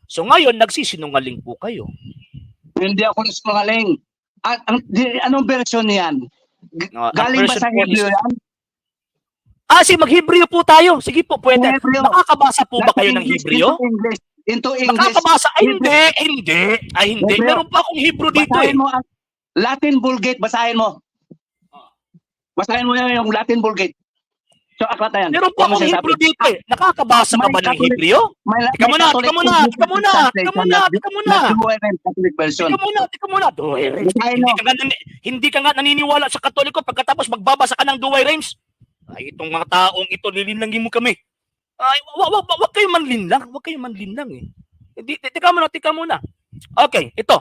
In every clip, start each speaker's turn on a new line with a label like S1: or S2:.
S1: So ngayon, nagsisinungaling po kayo.
S2: Hindi ako nagsinungaling. Anong version niyan? Galing ba sa Hebreo yan?
S1: Sige, mag-Hebreo po tayo. Sige po, pwede.
S2: Hebreo.
S1: Nakakabasa po ba kayo ng Hebreo?
S2: Into English.
S1: Nakakabasa? Ay, hindi. Hindi. Meron pa akong Hebrew dito
S2: basahin mo ang Latin Vulgate, basahin mo. Basahin mo yung Latin Vulgate. So, aklat na yan.
S1: Meron pa akong Hebrew dito eh. Nakakabasa ka ba ng Hebreo? Tika muna. Hindi ka nga naniniwala sa Katoliko pagkatapos magbabasa ka ng Douay Rhymes. Ay, itong mga taong ito, lilinlangin mo kami. Ay, wag kayo manlinlang. Wag kayo manlinlang eh. Tika muna. Okay, ito.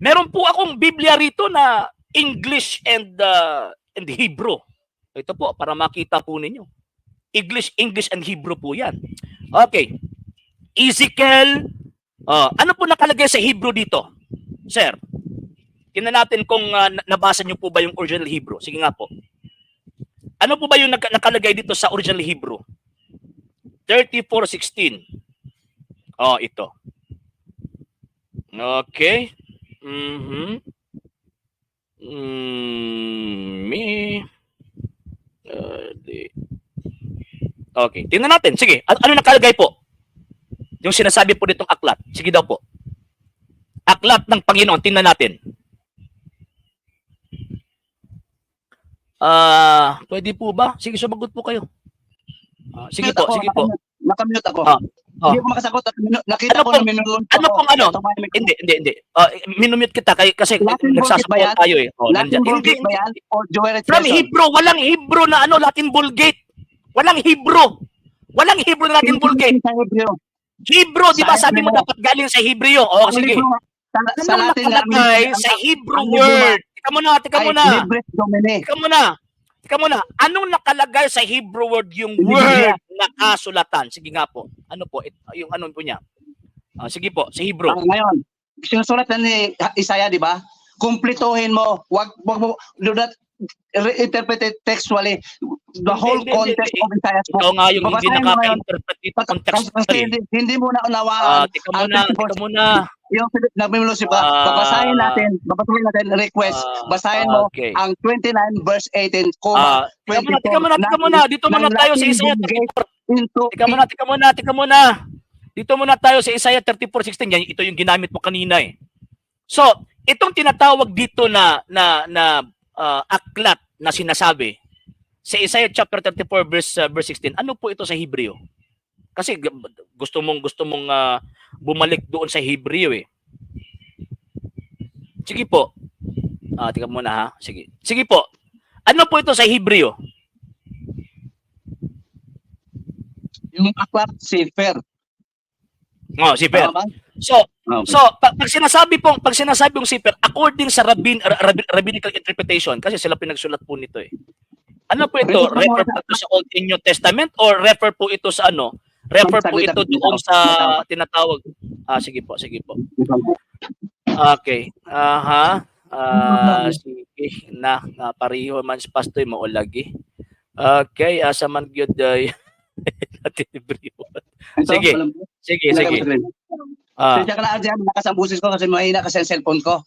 S1: Meron po akong Biblia rito na English and Hebrew. Ito po, para makita po ninyo. English and Hebrew po yan. Okay. Ezekiel. Ano po nakalagay sa Hebrew dito? Sir, tingnan natin kung nabasa nyo po ba yung original Hebrew. Sige nga po. Ano po ba yung nakalagay dito sa original Hebrew? 34:16. Ito. Okay. Okay, tingnan natin. Sige, ano nakalagay po? Yung sinasabi po nitong aklat. Sige daw po. Aklat ng Panginoon, tingnan natin. Pwede po ba? Sige, sumagot po kayo. Sige po.
S2: Nakamute ako. Hindi ko makasagot. Nakita ko na minumute.
S1: Ano pong ano? Hindi. Minumute kita kasi nagsasagot tayo eh.
S2: Latin Vulgate ba yan? O Douay Rhymes?
S1: From Hebrew, walang Hebrew na Latin Vulgate. Walang Hebrew na Latin Vulgate. Hebrew, di ba sabi mo dapat galing sa Hebreo? Sige. Ano nakalagay sa Hebrew word? Tika muna. Anong nakalagay sa Hebrew word yung word na kasulatan? Sige nga po. Ano po? Yung ano po niya? Sige po, sa Hebrew.
S2: Ngayon, sinusulat na ni Isaiah, di ba? Kumplituhin mo. Wag mo, do not interpret it textually. The whole context of Isaiah's book.
S1: Ikaw nga yung hindi nakaka-interpret ito contextually.
S2: Hindi mo na unawaan.
S1: Tika muna.
S2: Yung nagmimulo si babasahin natin request. Basahin mo ang 29 verse 18,
S1: Tika muna. Dito muna tayo sa Isaiah 34. Tika muna. Dito muna tayo sa Isaiah 34:16. Ito yung ginamit mo kanina eh. So, itong tinatawag dito na aklat na sinasabi sa Isaiah chapter 34 verse 16. Ano po ito sa Hebreo? Kasi gusto mong bumalik doon sa Hebreo eh. Sige po. Tika muna ha. Sige po. Ano po ito sa Hebreo?
S2: Yung aklat Sefer.
S1: Sefer. So pag sinasabing Sefer, according sa rabbinical interpretation, kasi sila pinagsulat po nito eh. Ano po ito? Refer po ito sa Old and New Testament or refer po ito sa ano? Refer po ito doon sa tinatawag. Sige po. Okay. Sige na pariho man sa pastoy mo lagi. Okay, asa man gyud natin Hebreo. Sige.
S2: Sadya ka na dyan, nakasambusis ko kasi mahina kasi ang cellphone ko.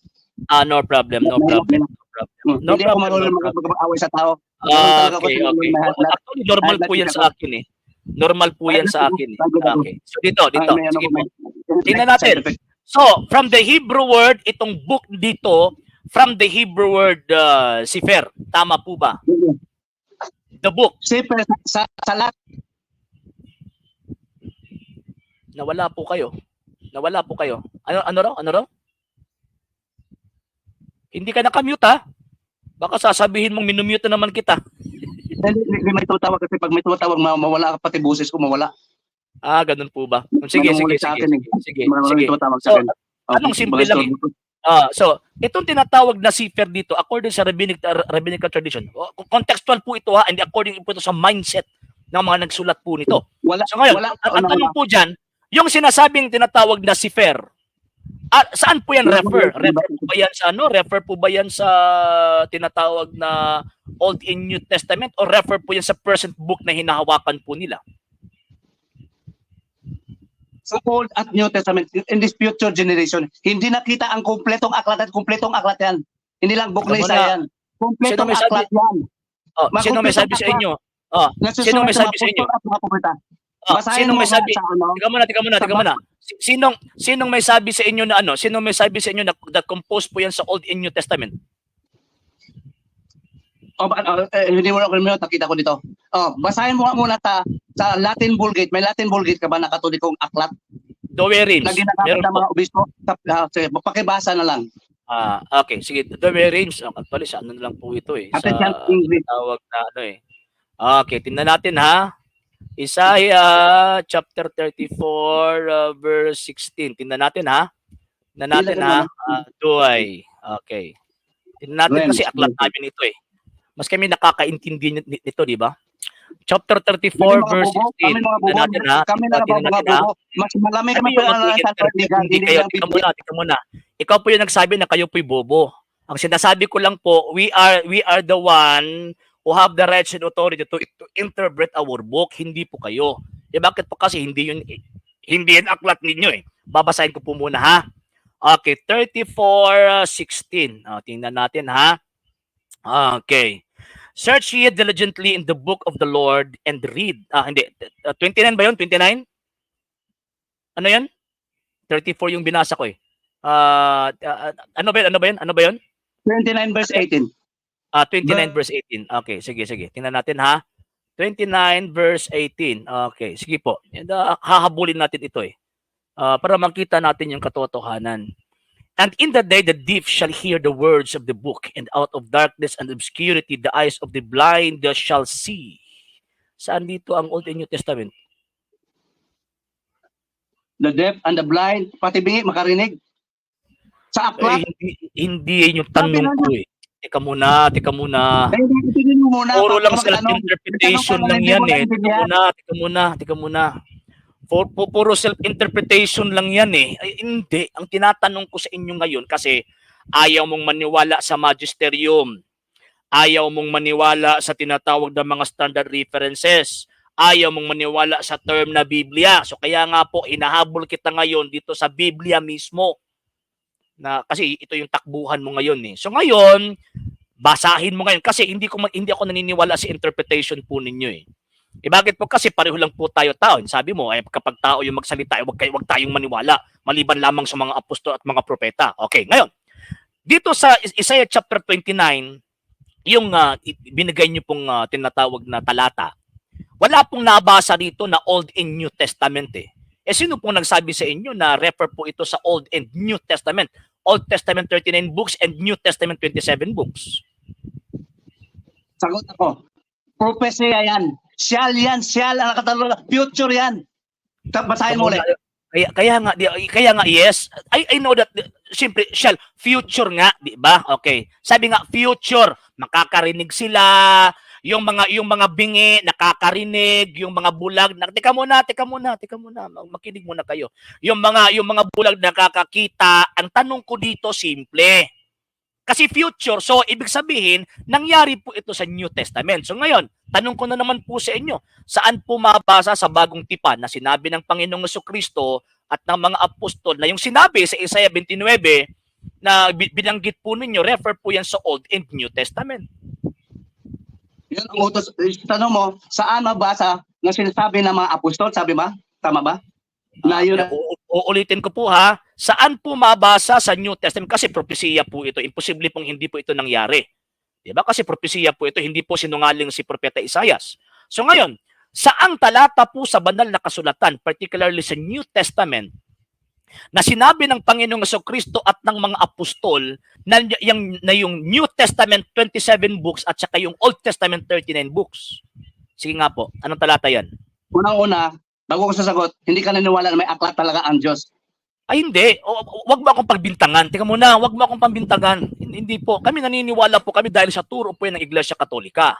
S1: No problem.
S2: Hindi ako marunong mag-away sa tao.
S1: Okay. Actually, normal po yan sa akin eh. Okay. So dito. Sige po. Tingnan natin. So, from the Hebrew word, itong book dito, from the Hebrew word Sefer. Tama po ba? The book.
S2: Sefer sa lahat.
S1: Nawala po kayo. Ano raw? Hindi ka nakamute ha? Baka sasabihin mong minumute na naman kita.
S2: Hindi may tutawag kasi pag may tutawag mawala ka pati boses ko mawala.
S1: Ganun po ba? Sige. So, anong simple lang eh. So, itong tinatawag na Sefer dito, according sa rabbinical tradition, contextual po ito ha, and according po ito sa mindset ng mga nagsulat po nito. So ngayon, ang tanong po dyan, yung sinasabing tinatawag na Sefer, saan po yan refer? Refer po ba yan sa tinatawag na Old and New Testament o refer po yan sa present book na hinahawakan po nila?
S2: sa Old at New Testament in this future generation, hindi nakita ang kumpletong aklat at kumpletong aklat yan. Hindi lang book na
S1: Teka
S2: isa
S1: muna.
S2: yan. Kumpletong
S1: Sino may sabi?
S2: aklat yan.
S1: Oh, sino may
S2: Makumpletong
S1: sabi sa
S2: aklat.
S1: inyo? Oh, sino may
S2: Nasusulat
S1: sabi sa inyo?
S2: apostol at mga propeta.
S1: Oh,
S2: Basahin
S1: sino
S2: mo
S1: may
S2: nga
S1: sabi?
S2: sa ano,
S1: Teka muna. Sinong may sabi sa inyo na ano? Sinong may sabi sa inyo na compose po yan sa Old and New Testament?
S2: hindi mo na nakita ko dito. Basahin mo nga muna sa Latin Vulgate. May Latin Vulgate ka ba na katolikong aklat
S1: Dewey Reams.
S2: na ginagamit
S1: Meron
S2: ng
S1: po.
S2: mga obispo? Sige, pakibasa na lang.
S1: Okay, sige. Dewey Reams. Actually, sa ano na lang po ito eh. Sa
S2: Atin yan, English.
S1: tawag na ano eh. Okay, tingnan natin ha. Isaiah chapter 34 verse 16. Tingnan natin ha. Tingnan natin ha. Dewey. Okay. Tingnan natin kasi aklat namin ito eh. Mas kami nakakaintindi nito, di ba? Chapter 34 verse 16.
S2: Kami mga bubo. Kami na mga bubo. Mas malami kami pa na sa partigan. Hindi lang
S1: Tika muna. Ikaw po yung nagsabi na kayo po'y bobo. Ang sinasabi ko lang po, we are the one who have the rights and authority to interpret our book, hindi po kayo. Eh bakit po kasi hindi yun aklat ninyo eh. Babasahin ko po muna ha. Okay, 34:16. Tingnan natin ha. Okay. Search ye diligently in the book of the Lord and read. Hindi. 29 ba yun? 29? Ano yan? 34 yung binasa ko eh. Ano ba yun?
S2: 29 verse 18.
S1: 29 verse 18. Okay, sige. Tingnan natin ha. 29 verse 18. Okay, sige po. Hahabulin natin ito eh. Para makita natin yung katotohanan. And in the day the deaf shall hear the words of the book, and out of darkness and obscurity the eyes of the blind shall see. Saan dito ang Old and New Testament?
S2: The deaf and the blind, pati bingi makarinig. Sa aklat.
S1: Hindi yun yung tanong ko eh. Teka muna. Puro lang self-interpretation lang yan eh. Teka muna. Puro self-interpretation lang yan eh. Ay, hindi. Ang tinatanong ko sa inyo ngayon kasi ayaw mong maniwala sa magisterium. Ayaw mong maniwala sa tinatawag na mga standard references. Ayaw mong maniwala sa term na Biblia. So kaya nga po, inahabol kita ngayon dito sa Biblia mismo. Kasi ito yung takbuhan mo ngayon eh. So ngayon, basahin mo ngayon kasi hindi ako naniniwala sa interpretation po ninyo eh. Bakit po? Kasi pareho lang po tayo tao. Sabi mo, kapag tao yung magsalita, wag tayong maniwala. Maliban lamang sa mga apostol at mga propeta. Okay, ngayon, dito sa Isaiah chapter 29, yung binigay niyo pong tinatawag na talata, wala pong nabasa dito na Old and New Testament eh. Sino pong nagsabi sa inyo na refer po ito sa Old and New Testament? Old Testament 39 books and New Testament 27 books.
S2: Sagot ako. Propesya yan. Siyal ang nakatalo. Future yan. Basahin mo ulit.
S1: Kaya nga yes. I know that simply shall future nga, di ba? Okay. Sabi nga future, makakarinig sila, yung mga bingi nakakarinig, yung mga bulag teka muna, makinig muna kayo. Yung mga bulag nakakakita. Ang tanong ko dito simple. Kasi future, so ibig sabihin, nangyari po ito sa New Testament. So ngayon, tanong ko na naman po sa inyo, saan po mabasa sa bagong tipan na sinabi ng Panginoong Jesucristo at ng mga apostol na yung sinabi sa Isaiah 29 na binanggit po ninyo, refer po yan sa Old and New Testament.
S2: Yun ang utos. Tanong mo, saan mabasa na sinasabi ng mga apostol? Sabi ba? Tama ba? Na yun.
S1: Uulitin ko po ha, saan po mabasa sa New Testament? Kasi propesiya po ito. Imposible pong hindi po ito nangyari. Diba? Kasi propesiya po ito, hindi po sinungaling si Propeta Isaias. So ngayon, saang talata po sa banal na kasulatan, particularly sa New Testament, na sinabi ng Panginoong Jesucristo at ng mga apostol na yung New Testament 27 books at saka yung Old Testament 39 books? Sige nga po, anong talata yan?
S2: Unang-una, bago ko sasagot, hindi ka naniniwala na may aklat talaga ang Diyos.
S1: Ay hindi, wag mo akong pagbintangan. Tingnan mo na, wag mo akong pambintangan. Hindi po, kami naniniwala po kami dahil sa turo po yan ng Iglesia Katolika.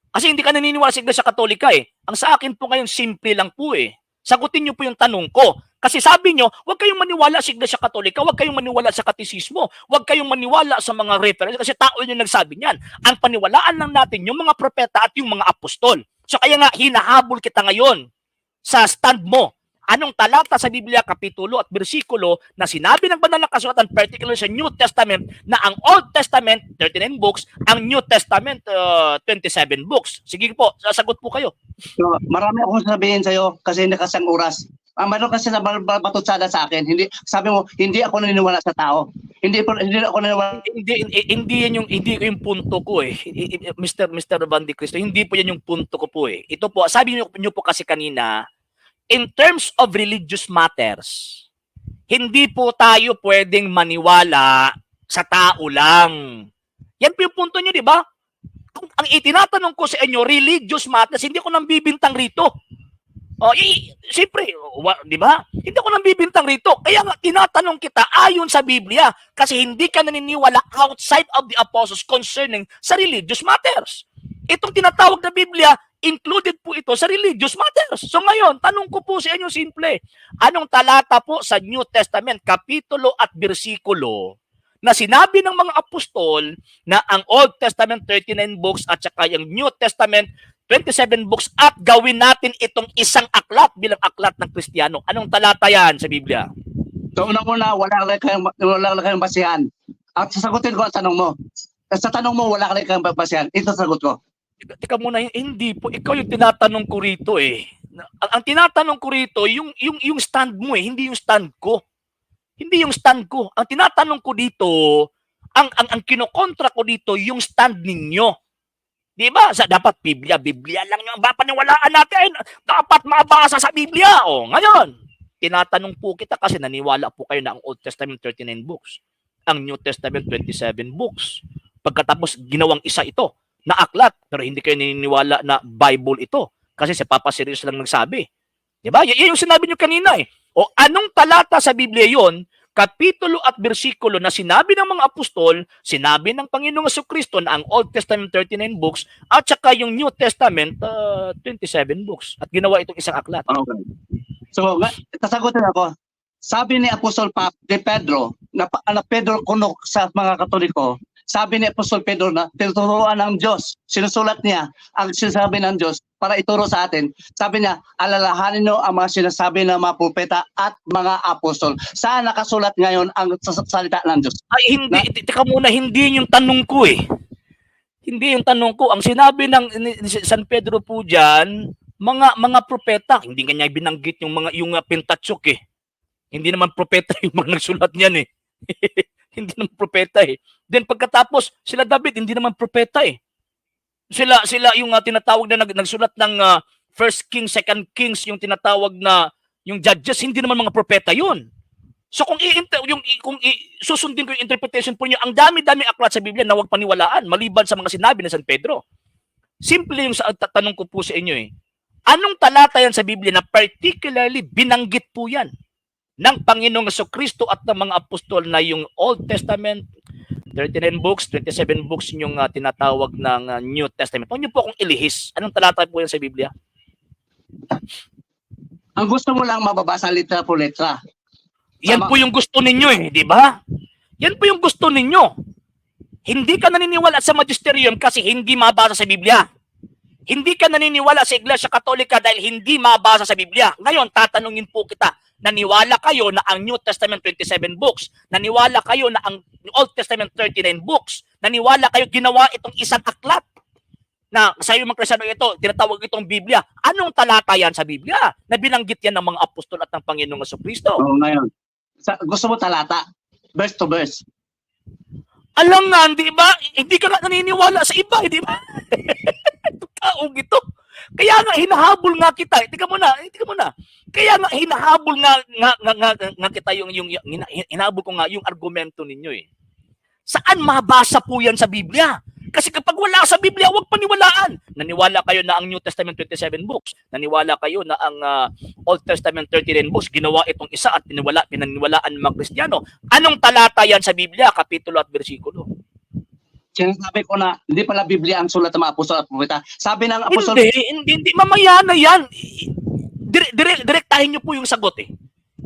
S1: Kasi hindi ka naniniwala sa Iglesia Katolika eh. Ang sa akin po ngayon, simple lang po eh. Sagutin niyo po yung tanong ko. Kasi sabi niyo, huwag kayong maniwala sa Iglesia Katolika, huwag kayong maniwala sa katisismo, huwag kayong maniwala sa mga reference kasi tao yun yung nagsabi niyan. Ang paniwalaan lang natin yung mga propeta at yung mga apostol. So kaya nga, hinahabol kita ngayon sa stand mo. Anong talata sa Biblia, kapitulo at bersikulo na sinabi ng banal na kasulatan, particularly sa New Testament, na ang Old Testament, 39 books, ang New Testament, 27 books? Sige po, sasagot po kayo.
S2: So, marami akong sabihin sa'yo kasi hindi kasi ang oras. Meron kasi na batutsada sa akin. Hindi, sabi mo, hindi ako naniniwala sa tao. Hindi ako naniniwala.
S1: Hindi yan yung punto ko eh. Mr. Van de Cristo, hindi po yan yung punto ko po eh. Ito po, sabi niyo po kasi kanina, in terms of religious matters, hindi po tayo pwedeng maniwala sa tao lang. Yan po yung punto niyo, di ba? Ang itinatanong ko sa inyo, religious matters, hindi ako nang bibintang rito. Siyempre, di ba? Hindi ako nang bibintang rito. Kaya nga, tinatanong kita ayon sa Biblia kasi hindi ka naniniwala outside of the apostles concerning sa religious matters. Itong tinatawag na Biblia, included po ito sa religious matters. So ngayon, tanong ko po sa inyo simple. Anong talata po sa New Testament, kapitulo at bersikulo, na sinabi ng mga apostol na ang Old Testament 39 books at saka yung New Testament 27 books at gawin natin itong isang aklat bilang aklat ng Kristiyano? Anong talata yan sa Biblia?
S2: So una-una, wala kayong basihan. At sasagutin ko ang tanong mo. Sa tanong mo, wala kayong basihan. Ito sagot ko.
S1: Teka muna, hindi po. Ikaw yung tinatanong ko rito eh. Ang tinatanong ko rito, yung stand mo eh, hindi yung stand ko. Hindi yung stand ko. Ang tinatanong ko dito, ang kinokontra ko dito, yung stand ninyo. Di ba? Dapat Biblia lang yung papaniwalaan natin. Dapat mabasa sa Biblia. O, ngayon, tinatanong po kita kasi naniwala po kayo na ang Old Testament 39 books. Ang New Testament 27 books. Pagkatapos, ginawang isa ito na aklat, pero hindi kayo naniniwala na Bible ito. Kasi si Papa Sirius lang nagsabi. Di ba? Yan yung sinabi nyo kanina eh. O anong talata sa Biblia yon, kapitulo at bersikulo na sinabi ng mga apostol, sinabi ng Panginoong Jesucristo na ang Old Testament 39 books at saka yung New Testament 27 books. At ginawa itong isang aklat.
S2: Okay. So, sasagutin ako. Sabi ni Apostol Pedro, na Pedro kunok sa mga Katoliko, sabi ni Apostol Pedro na tinuturuan ng Diyos. Sinusulat niya ang sinasabi ng Diyos para ituro sa atin. Sabi niya, alalahanin nyo ang mga sinasabi ng mga propeta at mga apostol. Saan nakasulat ngayon ang salita ng Diyos?
S1: Ay, hindi. Teka muna, hindi yung tanong ko eh. Hindi yung tanong ko. Ang sinabi ni San Pedro po dyan, mga propeta, hindi nga niya binanggit yung Pentateuch eh. Hindi naman propeta yung mga nagsulat niyan eh. Hindi naman propeta eh. Then pagkatapos, sila David, hindi naman propeta eh. Sila yung tinatawag na nagsulat ng First Kings, Second Kings, yung tinatawag na yung Judges, hindi naman mga propeta yun. So kung susundin ko yung interpretation po niyo, ang dami-dami aklat sa Biblia na huwag paniwalaan, maliban sa mga sinabi ng San Pedro. Simple yung tanong ko po sa inyo eh. Anong talata yan sa Biblia na particularly binanggit po yan ng Panginoong Jesucristo at ng mga apostol na yung Old Testament, 39 books, 27 books yung tinatawag ng New Testament? Huwag niyo po akong ilihis. Anong talata po yan sa Biblia?
S2: Ang gusto mo lang mababasa letra po letra.
S1: Yan po yung gusto ninyo eh, di ba? Yan po yung gusto ninyo. Hindi ka naniniwala sa magisterium kasi hindi mabasa sa Biblia. Hindi ka naniniwala sa Iglesia Katolika dahil hindi mabasa sa Biblia. Ngayon, tatanungin po kita, naniwala kayo na ang New Testament 27 books, naniwala kayo na ang Old Testament 39 books, naniwala kayo ginawa itong isang aklat na sa iyo mga Kristiyano ito, tinatawag itong Biblia. Anong talata yan sa Biblia na binanggit yan ng mga apostol at ng Panginoong Jesucristo?
S2: Ngayon, gusto mo talata, verse to verse.
S1: Alam nga, di ba? Hindi ka nga naniniwala sa iba, di ba? Taong ito. Kaya nga hinahabol nga kita. Tika mo na. Kaya nga hinahabol nga kita hinahabol ko nga yung argumento ninyo eh. Saan mabasa po yan sa Biblia? Kasi kapag wala sa Biblia, huwag paniwalaan. Naniwala kayo na ang New Testament 27 books. Naniwala kayo na ang Old Testament 39 books. Ginawa itong isa at pinaniwalaan ng mga Kristiyano. Anong talata yan sa Biblia? Kapitulo at bersikulo.
S2: Sinasabi ko na hindi pala Biblia ang sulat ng mga apostol at propeta. Sabi ng apostol...
S1: Hindi. Mamaya na yan. Direktahin nyo po yung sagot eh.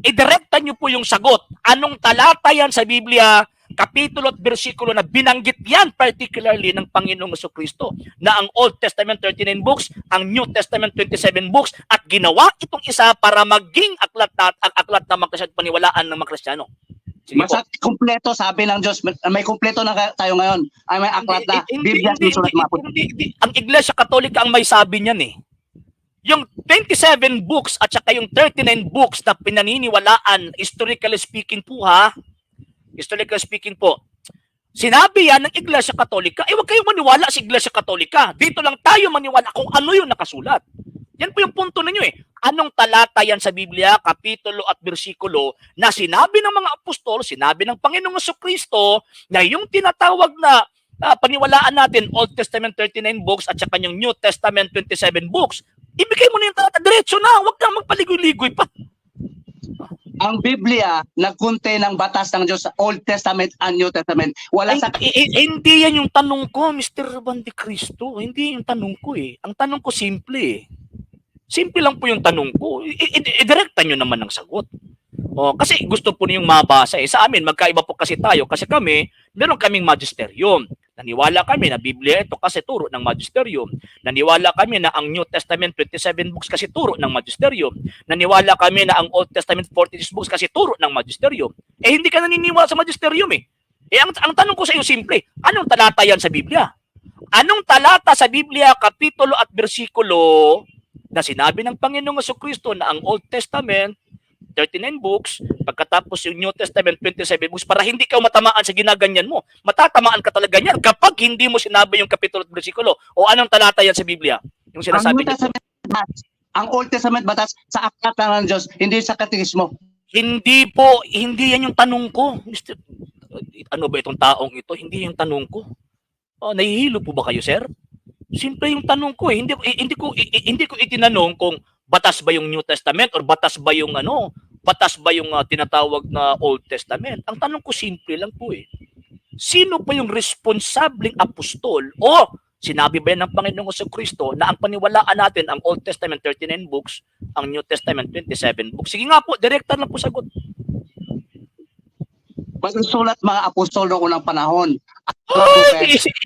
S1: Idirekta nyo po yung sagot. Anong talata yan sa Biblia? kapitulo at bersikulo na binanggit yan particularly ng Panginoong Jesucristo na ang Old Testament 39 books, ang New Testament 27 books at ginawa itong isa para maging ang aklat ng mga Kristiyan, paniwalaan ng mga Kristiyano. Sige po.
S2: Basta kumpleto, sabi ng Diyos, may kumpleto na tayo ngayon. Ay may aklat na Biblia sinusulat mga apostol.
S1: Ang Iglesia Katolika ang may sabi niyan eh. Yung 27 books at saka yung 39 books na pinaniniwalaan, historically speaking po ha, historically speaking po, sinabi yan ng Iglesia Katolika, huwag kayong maniwala sa Iglesia Katolika. Dito lang tayo maniwala kung ano yung nakasulat. Yan po yung punto ninyo eh. Anong talata yan sa Biblia, kapitulo at bersikulo na sinabi ng mga apostol, sinabi ng Panginoong Jesucristo na yung tinatawag na paniwalaan natin, Old Testament 39 books at saka yung New Testament 27 books, ibigay mo na yung talata, diretso na, huwag kang magpaligoy-ligoy pa.
S2: Ang Biblia nagkontain ng batas ng Diyos sa Old Testament and New Testament. Wala sa
S1: hindi yan yung tanong ko, Mr. Bandi Cristo. Hindi yung tanong ko eh. Ang tanong ko simple eh. Simple lang po yung tanong ko. Idirekta nyo naman ang sagot. Kasi gusto po niyong mabasa eh. Sa amin, magkaiba po kasi tayo. Kasi kami, meron kaming magisterium. Naniwala kami na Biblia ito kasi turo ng magisterium. Naniwala kami na ang New Testament 27 books kasi turo ng magisterium. Naniwala kami na ang Old Testament 46 books kasi turo ng magisterium. Hindi ka naniniwala sa magisterium eh. Ang tanong ko sa iyo simple, anong talata yan sa Biblia? Anong talata sa Biblia, kapitulo at bersikulo na sinabi ng Panginoong Jesucristo na ang Old Testament 39 books, pagkatapos yung New Testament 27 books, para hindi ka matamaan sa ginaganyan mo. Matatamaan ka talaga yan kapag hindi mo sinabi yung kapitulo at bersikulo. O anong talata yan sa Biblia? Yung sinasabi niyo.
S2: Ang Old Testament batas sa aklat ng Diyos, hindi sa katekismo.
S1: Hindi po, hindi yan yung tanong ko. Mr. Ano ba itong taong ito? Hindi yung tanong ko. Nahihilo po ba kayo, sir? Simple yung tanong ko eh. Hindi ko itinanong kung batas ba yung New Testament or batas ba yung tinatawag na Old Testament. Ang tanong ko simple lang po eh. Sino pa yung responsableng apostol o sinabi ba yan ng Panginoong Jesucristo na ang paniwalaan natin ang Old Testament 39 books, ang New Testament 27 books? Sige nga po, direkta na po sagot.
S2: Magsusulat mga apostol noong unang panahon.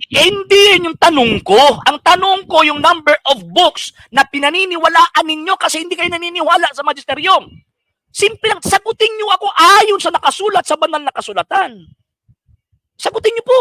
S1: Hindi yan yung tanong ko. Ang tanong ko yung number of books na pinaniniwalaan ninyo kasi hindi kayo naniniwala sa magisterium. Simple lang, sagutin nyo ako ayon sa nakasulat sa banal na kasulatan. Sagutin nyo po.